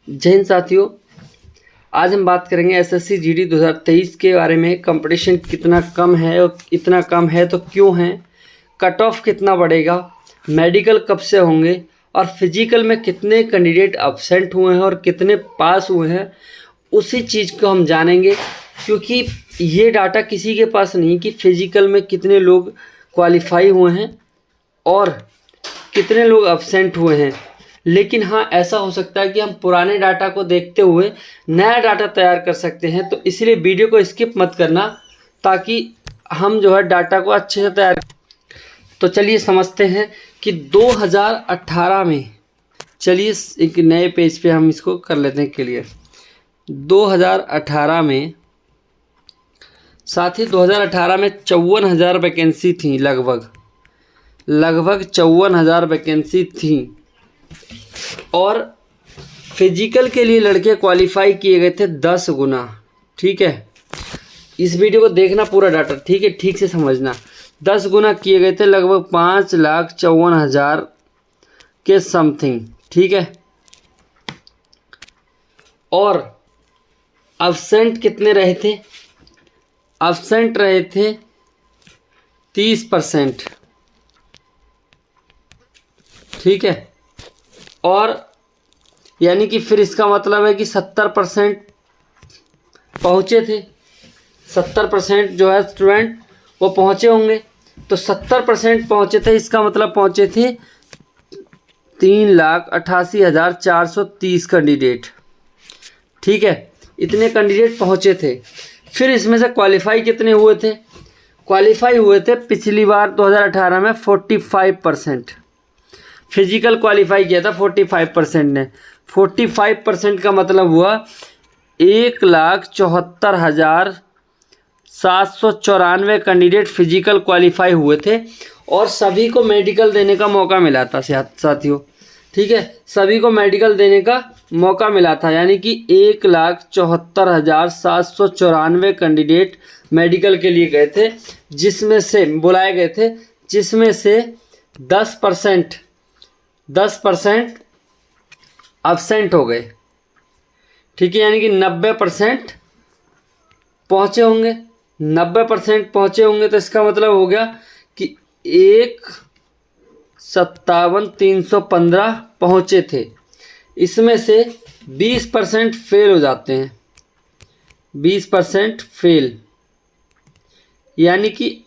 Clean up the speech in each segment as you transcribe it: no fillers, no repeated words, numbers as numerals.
जय हिंद साथियों, आज हम बात करेंगे एसएससी जीडी 2023 के बारे में। कंपटीशन कितना कम है और इतना कम है तो क्यों है, कट ऑफ कितना बढ़ेगा, मेडिकल कब से होंगे और फिजिकल में कितने कैंडिडेट अब्सेंट हुए हैं और कितने पास हुए हैं, उसी चीज़ को हम जानेंगे। क्योंकि ये डाटा किसी के पास नहीं कि फिजिकल में कितने लोग क्वालिफाई हुए हैं और कितने लोग अब्सेंट हुए हैं। लेकिन हाँ, ऐसा हो सकता है कि हम पुराने डाटा को देखते हुए नया डाटा तैयार कर सकते हैं। तो इसलिए वीडियो को स्किप मत करना ताकि हम जो है डाटा को अच्छे से तैयार। तो चलिए समझते हैं कि 2018 में, चलिए एक नए पेज पे हम इसको कर लेते हैं क्लियर। 2018 में साथ ही 2018 में 54,000 वैकेंसी थी, लगभग 54,000 वैकेंसी थी। और फिजिकल के लिए लड़के क्वालिफाई किए गए थे 10 गुना। ठीक है, इस वीडियो को देखना पूरा डाटा, ठीक है, ठीक से समझना। 10 गुना किए गए थे, लगभग 5,54,000 के समथिंग। ठीक है, और अब्सेंट कितने रहे थे? अब्सेंट रहे थे 30%। ठीक है, और यानी कि फिर इसका मतलब है कि 70% पहुँचे थे। 70% जो है स्टूडेंट वो पहुँचे होंगे। तो 70% पहुँचे थे, इसका मतलब पहुँचे थे 3,88,430 कैंडिडेट। ठीक है, इतने कैंडिडेट पहुँचे थे। फिर इसमें से क्वालिफाई कितने हुए थे? क्वालिफाई हुए थे पिछली बार 2018 में 45%। फिजिकल क्वालिफाई किया था 45% ने। 45% का मतलब हुआ 1,74,794 कैंडिडेट फिजिकल क्वालिफाई हुए थे और सभी को मेडिकल देने का मौका मिला था साथियों। ठीक है, सभी को मेडिकल देने का मौका मिला था, यानी कि 1,74,794 कैंडिडेट मेडिकल के लिए गए थे, जिसमें से बुलाए गए थे, जिसमें से 10% अब्सेंट हो गए। ठीक है, यानी कि 90% पहुँचे होंगे। 90% पहुँचे होंगे तो इसका मतलब हो गया कि 1,57,315 पहुँचे थे। इसमें से 20% फेल हो जाते हैं। 20% फेल, यानी कि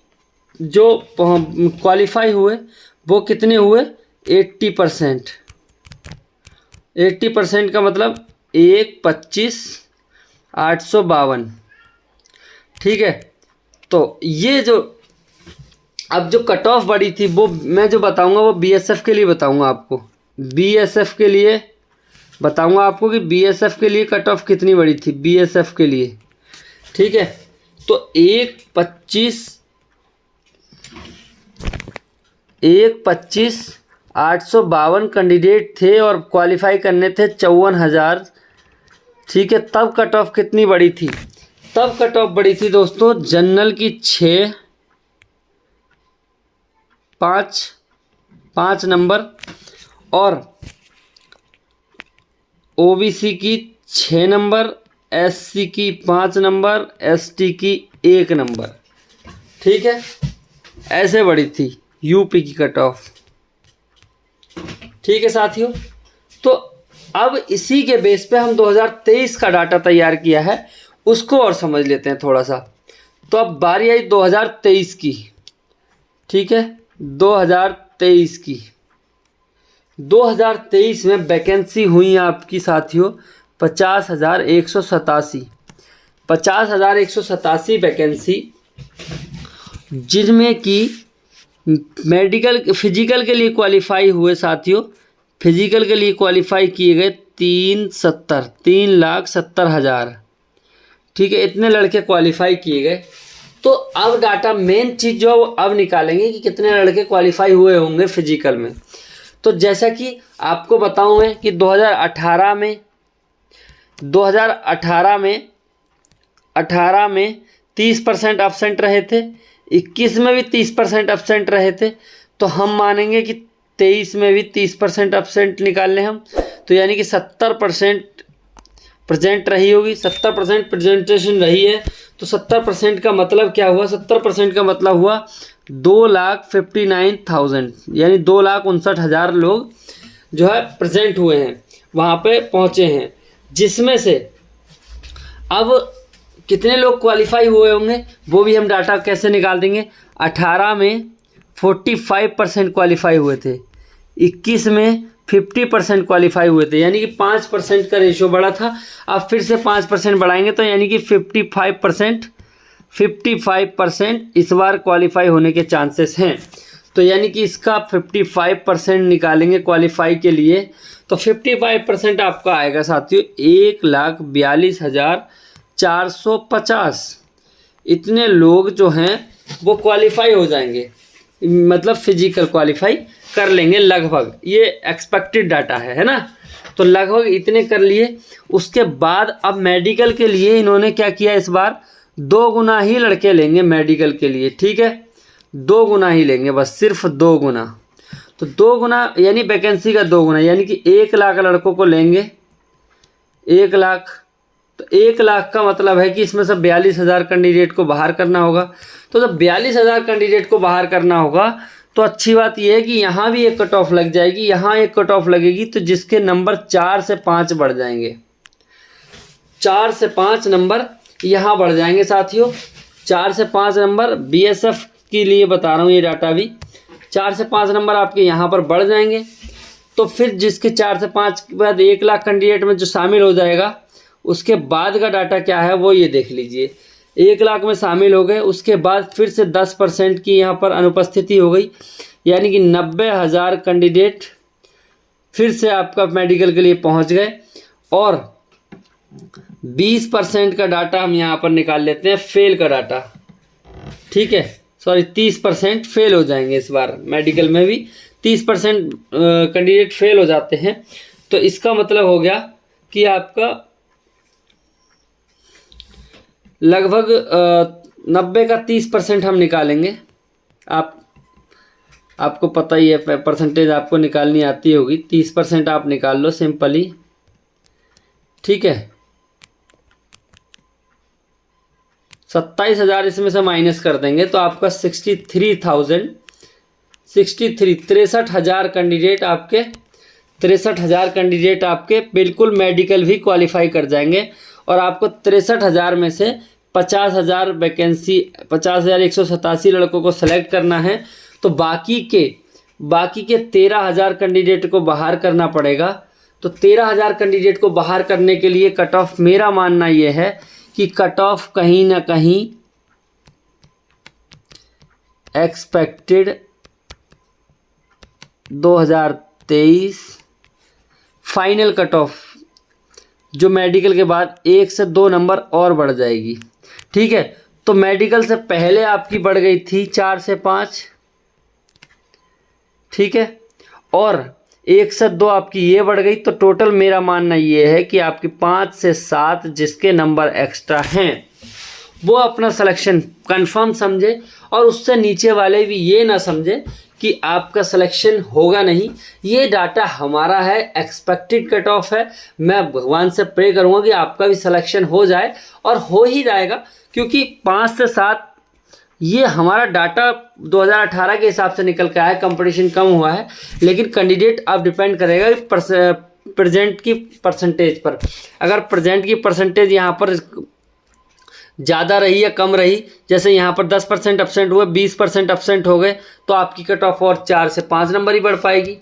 जो क्वालिफाई हुए वो कितने हुए? 80%। 80% का मतलब 1,25,852। ठीक है, तो ये जो अब जो कट ऑफ बढ़ी थी वो मैं जो बताऊंगा वो बीएसएफ के लिए बताऊंगा आपको। बीएसएफ के लिए बताऊंगा आपको कि बीएसएफ के लिए कट ऑफ कितनी बढ़ी थी बीएसएफ के लिए। ठीक है, तो 1,25,852 कैंडिडेट थे और क्वालिफाई करने थे 54,000। ठीक है, तब कट ऑफ कितनी बड़ी थी? तब कट ऑफ बड़ी थी दोस्तों, जनरल की 5 नंबर और ओबीसी की 6 नंबर, एससी की 5 नंबर, एसटी की 1 नंबर। ठीक है, ऐसे बड़ी थी यूपी की कट ऑफ। ठीक है साथियों, तो अब इसी के बेस पे हम 2023 का डाटा तैयार किया है, उसको और समझ लेते हैं थोड़ा सा। तो अब बारी आई 2023 की। ठीक है, 2023 की। 2023 में वैकेंसी हुई आपकी साथियों 50,187। 50,187 वैकेंसी, जिनमें कि मेडिकल फिजिकल के लिए क्वालिफाई हुए साथियों, फिजिकल के लिए क्वालिफाई किए गए 3,70,000। ठीक है, इतने लड़के क्वालिफाई किए गए। तो अब डाटा मेन चीज़ जो अब निकालेंगे कि कितने लड़के क्वालिफाई हुए होंगे फिजिकल में। तो जैसा कि आपको बताऊं मैं कि 2018 में 30% अब्सेंट रहे थे, 21 में भी 30% अब्सेंट रहे थे। तो हम मानेंगे कि 23 में भी 30% अब्सेंट निकाल लें हम, तो यानी कि 70% प्रेजेंट रही होगी, 70% प्रेजेंटेशन रही है, तो 70% का मतलब क्या हुआ? 70% का मतलब हुआ 2,59,000 यानी 2,59,000 लोग जो है प्रेजेंट हुए हैं, वहाँ पे पहुँचे हैं। जिसमें से अब कितने लोग क्वालिफाई हुए होंगे वो भी हम डाटा कैसे निकाल देंगे। 18 में 45% क्वालिफाई हुए थे, 21 में 50% क्वालिफाई हुए थे, यानी कि 5% का रेशियो बढ़ा था। अब फिर से 5% बढ़ाएंगे तो यानी कि 55% इस बार क्वालिफाई होने के चांसेस हैं। तो यानी कि इसका 55% निकालेंगे क्वालिफाई के लिए, तो 55% आपका आएगा साथियों 1,42,450। इतने लोग जो हैं वो क्वालिफाई हो जाएंगे, मतलब फिजिकल क्वालिफाई कर लेंगे लगभग, ये एक्सपेक्टेड डाटा है ना। तो लगभग इतने कर लिए। उसके बाद अब मेडिकल के लिए इन्होंने क्या किया, इस बार 2 गुना ही लड़के लेंगे मेडिकल के लिए, ठीक है, 2 गुना ही लेंगे, बस सिर्फ 2 गुना। तो 2 गुना यानी वैकेंसी का 2 गुना, यानी कि 1 लाख लड़कों को लेंगे, 1 लाख। तो 1 लाख का मतलब है कि इसमें से 42,000 कैंडिडेट को बाहर करना होगा। तो जब 42,000 कैंडिडेट को बाहर करना होगा तो अच्छी बात यह है कि यहाँ भी एक कट ऑफ लग जाएगी, यहाँ एक कट ऑफ लगेगी, तो जिसके नंबर 4 से 5 बढ़ जाएंगे, 4 से 5 नंबर यहाँ बढ़ जाएंगे साथियों। 4 से 5 नंबर बीएसएफ के लिए बता रहा हूँ ये डाटा भी, 4 से 5 नंबर आपके यहाँ पर बढ़ जाएंगे। तो फिर जिसके 4 से 5 के बाद 1 लाख कैंडिडेट में जो शामिल हो जाएगा, उसके बाद का डाटा क्या है वो ये देख लीजिए। 1 लाख में शामिल हो गए, उसके बाद फिर से 10% की यहाँ पर अनुपस्थिति हो गई, यानी कि 90,000 कैंडिडेट फिर से आपका मेडिकल के लिए पहुँच गए। और 20% का डाटा हम यहाँ पर निकाल लेते हैं, फेल का डाटा, ठीक है, सॉरी 30% फेल हो जाएंगे इस बार मेडिकल में भी, 30% कैंडिडेट फेल हो जाते हैं। तो इसका मतलब हो गया कि आपका लगभग 90 का 30% हम निकालेंगे। आपको पता ही है, परसेंटेज आपको निकालनी आती होगी, 30% आप निकाल लो सिंपली, ठीक है। 27,000 इसमें से माइनस कर देंगे तो आपका 63,000 कैंडिडेट आपके 63,000 कैंडिडेट आपके बिल्कुल मेडिकल भी क्वालिफाई कर जाएंगे। और आपको 63,000 में से 50,000 वैकेंसी, 50,187 लड़कों को सेलेक्ट करना है। तो बाकी के 13,000 कैंडिडेट को बाहर करना पड़ेगा। तो 13,000 कैंडिडेट को बाहर करने के लिए कट ऑफ, मेरा मानना ये है कि कट ऑफ कहीं ना कहीं एक्सपेक्टेड 2023 फाइनल कट ऑफ जो मेडिकल के बाद 1 से 2 नंबर और बढ़ जाएगी, ठीक है। तो मेडिकल से पहले आपकी बढ़ गई थी 4 से 5, ठीक है, और 1 से 2 आपकी ये बढ़ गई। तो टोटल मेरा मानना ये है कि आपकी 5 से 7 जिसके नंबर एक्स्ट्रा हैं वो अपना सिलेक्शन कंफर्म समझे, और उससे नीचे वाले भी ये ना समझे कि आपका सिलेक्शन होगा नहीं। ये डाटा हमारा है, एक्सपेक्टेड कट ऑफ है। मैं भगवान से प्रे करूँगा कि आपका भी सिलेक्शन हो जाए, और हो ही जाएगा, क्योंकि 5 से 7 ये हमारा डाटा 2018 के हिसाब से निकल के आया, कंपटीशन कम हुआ है। लेकिन कैंडिडेट अब डिपेंड करेगा प्रेजेंट की परसेंटेज पर। अगर प्रेजेंट की परसेंटेज यहाँ पर ज़्यादा रही या कम रही, जैसे यहाँ पर 10% एब्सेंट हुए, 20% एब्सेंट हो गए, तो आपकी कट ऑफ और 4 से 5 नंबर ही बढ़ पाएगी।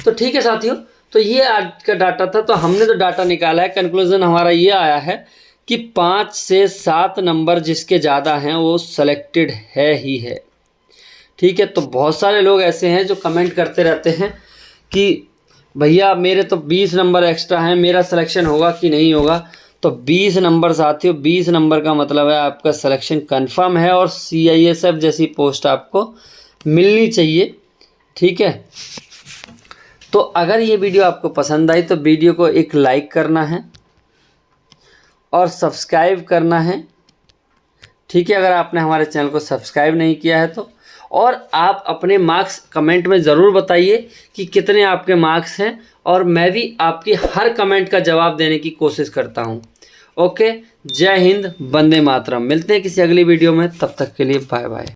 तो ठीक है साथियों, तो ये आज का डाटा था। तो हमने जो डाटा निकाला है, कंक्लूजन हमारा ये आया है कि 5 से 7 नंबर जिसके ज़्यादा हैं वो सेलेक्टेड है ही है, ठीक है। तो बहुत सारे लोग ऐसे हैं जो कमेंट करते रहते हैं कि भैया मेरे तो 20 नंबर एक्स्ट्रा हैं, मेरा सिलेक्शन होगा कि नहीं होगा। तो 20 नंबर साथियों, 20 नंबर का मतलब है आपका सिलेक्शन कंफर्म है, और CISF जैसी पोस्ट आपको मिलनी चाहिए, ठीक है। तो अगर ये वीडियो आपको पसंद आई तो वीडियो को एक लाइक करना है और सब्सक्राइब करना है, ठीक है, अगर आपने हमारे चैनल को सब्सक्राइब नहीं किया है तो। और आप अपने मार्क्स कमेंट में ज़रूर बताइए कि कितने आपके मार्क्स हैं, और मैं भी आपकी हर कमेंट का जवाब देने की कोशिश करता हूँ। ओके, जय हिंद, वंदे मातरम। मिलते हैं किसी अगली वीडियो में, तब तक के लिए बाय बाय।